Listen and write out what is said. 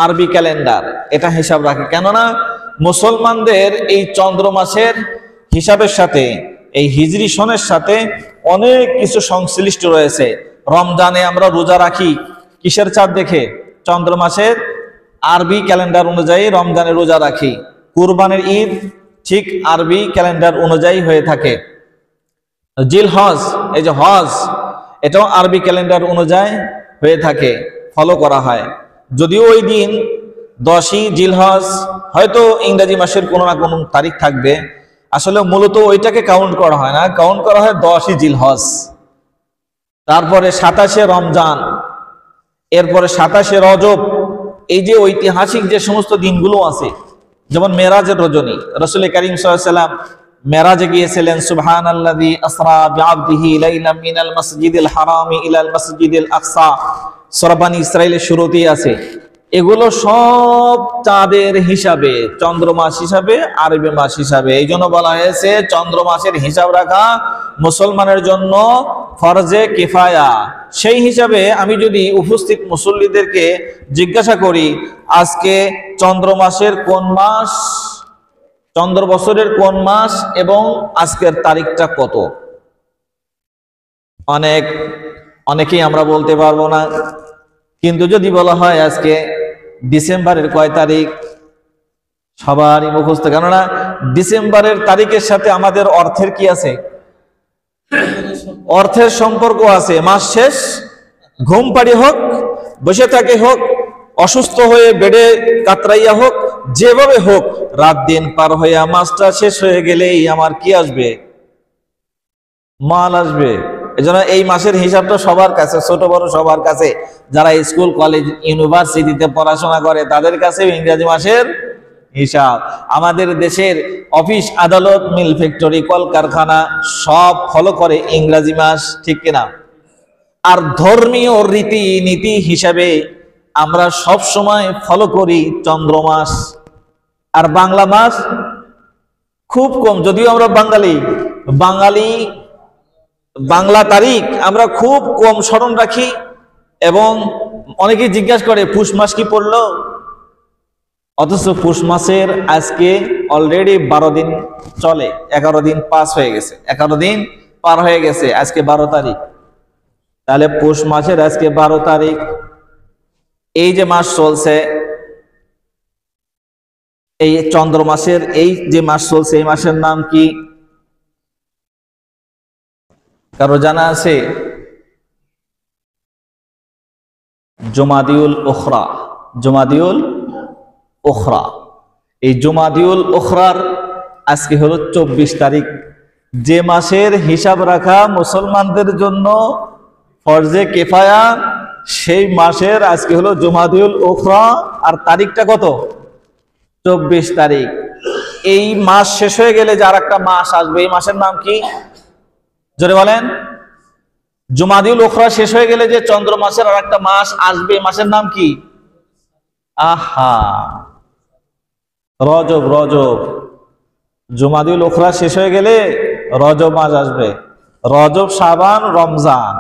আরবি ক্যালেন্ডার এটা হিসাব রাখে, কেননা মুসলমানদের এই চন্দ্র মাসের হিসাবের সাথে এই হিজরি সনের সাথে অনেক কিছু সংশ্লিষ্ট রয়েছে। রমজানে আমরা রোজা রাখি কিসের চাঁদ দেখে? চন্দ্র মাসের আরবি ক্যালেন্ডার অনুযায়ী রমজানে রোজা রাখি। কুরবানের ঈদ ঠিক আরবি ক্যালেন্ডার অনুযায়ী হয়ে থাকে। জিল হজ, এই যে হজ, এটাও আরবি ক্যালেন্ডার অনুযায়ী হয়ে থাকে, ফলো করা হয়। যদিও ওই দিন 10ই জিলহজ, হয়তো ইংরেজি মাসের কোনো না কোনো তারিখ থাকবে, আসলে মূলত ওইটাকে কাউন্ট করা হয় না, কাউন্ট করা হয় 10ই জিলহজ। তারপরে 27শে রমজান, এরপরে 27শে রজব। এই যে ঐতিহাসিক যে সমস্ত দিনগুলো আছে, যেমন মেরাজের রজনী, রাসূল করিম সাল্লাল্লাহু আলাইহি ওয়াসাল্লাম মেরাজে গিয়েছিলেন। সুবহানাল্লাযী আসরা বিআবদিহি লাইলাম মিনাল মাসজিদিল হারামি ইলাল মাসজিদিল আকসা, সূরা বনী ইসরাঈলের শুরুতেই আছে। এগুলো সব চাঁদের হিসাবে, চন্দ্র মাস হিসাবে, আরবি মাস হিসাবে। এই জন্য বলা হয়েছে চন্দ্র মাসের হিসাব রাখা মুসলমানের জন্য ফরজে কিফায়া। সেই হিসাবে আমি যদি উপস্থিত মুসল্লিদেরকে জিজ্ঞাসা করি আজকে চন্দ্র মাসের কোন মাস, চন্দ্র বছরের কোন মাস এবং আজকের তারিখটা কত, অনেকেই আমরা বলতে পারবো না। কিন্তু যদি বলা হয় আজকে ডিসেম্বরের কয় তারিখ, সবারই মুখস্থ, কেননা ডিসেম্বরের তারিখের সাথে আমাদের অর্থের কি আছে? অর্থের সম্পর্ক আছে। মাস শেষ, ঘুম পাড়ি হোক, বসে থাকে হোক, অসুস্থ হয়ে বেডে কাতরাইয়া হোক, যেভাবে হোক, রাত দিন পার হইয়া মাসটা শেষ হয়ে গেলেই আমার কি আসবে? মাল আসবে। এজন্য এই মাসের হিসাবটা সবার কাছে, ছোট বড় সবার কাছে, যারা স্কুল কলেজ ইউনিভার্সিটিতে পড়াশোনা করে তাদের কাছে ইংরেজি মাসের হিসাব। আমাদের দেশের অফিস আদালত মিল ফ্যাক্টরি কলকারখানা সব ফলো করে ইংরেজি মাস, ঠিক কিনা? আর ধর্মীয় রীতি নীতি হিসাবে আমরা সব সময় ফলো করি চন্দ্র মাস। আর বাংলা মাস খুব কম, যদিও আমরা বাঙালি বাংলা তারিখ আমরা খুব কম স্মরণ রাখি। এবং অনেকেই জিজ্ঞাসা করে পুষ মাস কি পড়লো, অথচ পুষ মাসের আজকে অলরেডি 12 দিন চলে, 11 দিন পাস হয়ে গেছে, 11 দিন পার হয়ে গেছে, আজকে 12 তারিখ। তাহলে পুষ মাসের আজকে 12 তারিখ। এই যে মাস চলছে, এই চন্দ্র মাসের এই যে মাস চলছে, এই মাসের নাম কি কারো জানা আছে? জুমাদিউল উখরা। জুমাদিউল উখরা, এই জুমাদিউল উখরার আজকে হলো 24 তারিখ। যে মাসের হিসাব রাখা মুসলমানদের জন্য ফরজে কিফায়া, সেই মাসের আজকে হলো জুমাদিউল উখরা। আর তারিখটা কত? 24 তারিখ। এই মাস শেষ হয়ে গেলে যে আর একটা মাস আসবে, এই মাসের নাম কি? জোরে বলেন। জুমাদিউল উখরা শেষ হয়ে গেলে যে চন্দ্র মাসের আর একটা মাস আসবে, মাসের নাম কি? আহা, রজব। রজব। জুমাদিউল উখরা শেষ হয়ে গেলে রজব মাস আসবে। রজব, শাবান, রমজান,